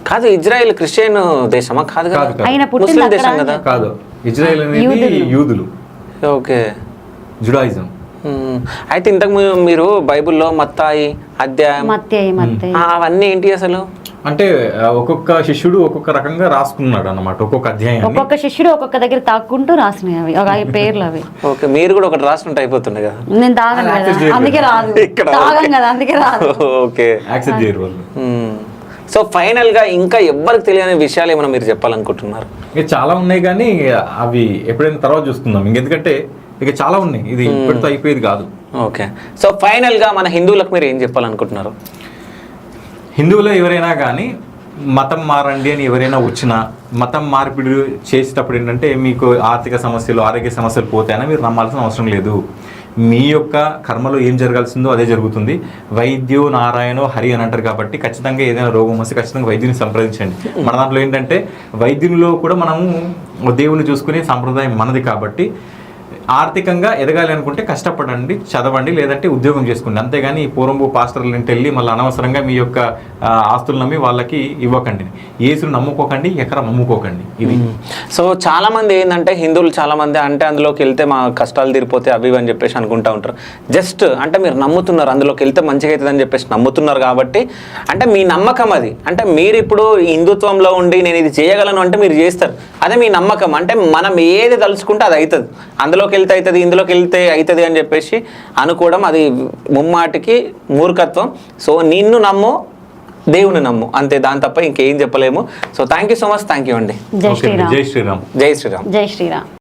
కాదు Israel Christian దేశమా? కాదు కదా, ఆయన ముస్లిం దేశం కదా. కాదు, ఇజ్రాయెల్ అనేది యూదులు, ఓకే, జుడాయిజం. అయితే ఇంతకు మీరు బైబిల్లో మత్తాయి అధ్యాయం అవన్నీ ఏంటి అసలు? అంటే ఒక్కొక్క శిష్యుడు ఒక్కొక్క రకంగా రాసుకున్నాడు అన్నమాట, ఒక్కొక్క అధ్యాయం. ఒక్కొక్క శిష్యుడు ఒక్కొక్క దగ్గర తాక్కుంటూ రాసినవి అవి పేర్లు అవి. ఓకే, మీరు కూడా ఒకటి రాసుకుంటే అయిపోతుండే కదా. నేను తాగను కదా అందుకే రాదు, తాగం కదా అందుకే రాదు. ఓకే, యాక్సెప్ట్ చేయరు వాళ్ళు. సో ఫైనల్ గా ఇంకా ఎవ్వరికి తెలియని విషయాలు ఏమైనా మీరు చెప్పాలనుకుంటున్నారు? ఇక చాలా ఉన్నాయి కానీ అవి ఎప్పుడైనా తర్వాత చూసుకుందాం. ఇంకెందుకంటే ఇక చాలా ఉన్నాయి, ఇది ఇప్పటితో అయిపోయేది కాదు. ఓకే, సో ఫైనల్ గా మన హిందువులకు మీరు ఏం చెప్పాలనుకుంటున్నారు? హిందువులు ఎవరైనా కానీ మతం మారండి అని ఎవరైనా వచ్చినా, మతం మార్పిడి చేసేటప్పుడు ఏంటంటే మీకు ఆర్థిక సమస్యలు, ఆరోగ్య సమస్యలు పోతాయని మీరు నమ్మాల్సిన అవసరం లేదు. మీ యొక్క కర్మలో ఏం జరగాల్సిందో అదే జరుగుతుంది. వైద్యో నారాయణో హరి అని అంటారు కాబట్టి ఖచ్చితంగా ఏదైనా రోగం వస్తే ఖచ్చితంగా వైద్యుని సంప్రదించండి. మన దాంట్లో ఏంటంటే వైద్యునిలో కూడా మనము దేవుని చూసుకునే సంప్రదాయం మనది కాబట్టి ఆర్థికంగా ఎదగాలి అనుకుంటే కష్టపడండి, చదవండి, లేదంటే ఉద్యోగం చేసుకోండి. అంతేగాని ఈ పూర్వంపు పాస్టర్లు ఇంటి వెళ్ళి మళ్ళీ అనవసరంగా మీ యొక్క ఆస్తులు నమ్మి వాళ్ళకి ఇవ్వకండి. యేసును నమ్ముకోకండి, ఎకరం అమ్ముకోకండి. ఇది సో చాలా మంది ఏంటంటే హిందువులు చాలా మంది అంటే అందులోకి వెళ్తే మా కష్టాలు తీరిపోతే అవి అని చెప్పేసి అనుకుంటా ఉంటారు. జస్ట్ అంటే మీరు నమ్ముతున్నారు అందులోకి వెళ్తే మంచిగా అవుతుంది అని చెప్పేసి నమ్ముతున్నారు కాబట్టి అంటే మీ నమ్మకం అది. అంటే మీరు ఇప్పుడు హిందుత్వంలో ఉండి నేను ఇది చేయగలను అంటే మీరు చేస్తారు, అదే మీ నమ్మకం. అంటే మనం ఏది తలుచుకుంటే అది అవుతుంది, అందులోకి వెళ్తే అవుతుంది, ఇందులోకి వెళ్తే అవుతుంది అని చెప్పేసి అనుకోవడం అది ముమ్మాటికి మూర్ఖత్వం. సో నిన్ను నమ్ము, దేవుని నమ్ము, అంతే, దాని తప్ప ఇంకేం చెప్పలేము. So thank you so much, thank you అండి. జై శ్రీరామ్. జై శ్రీరామ్. జై శ్రీరామ్. జై శ్రీరామ్.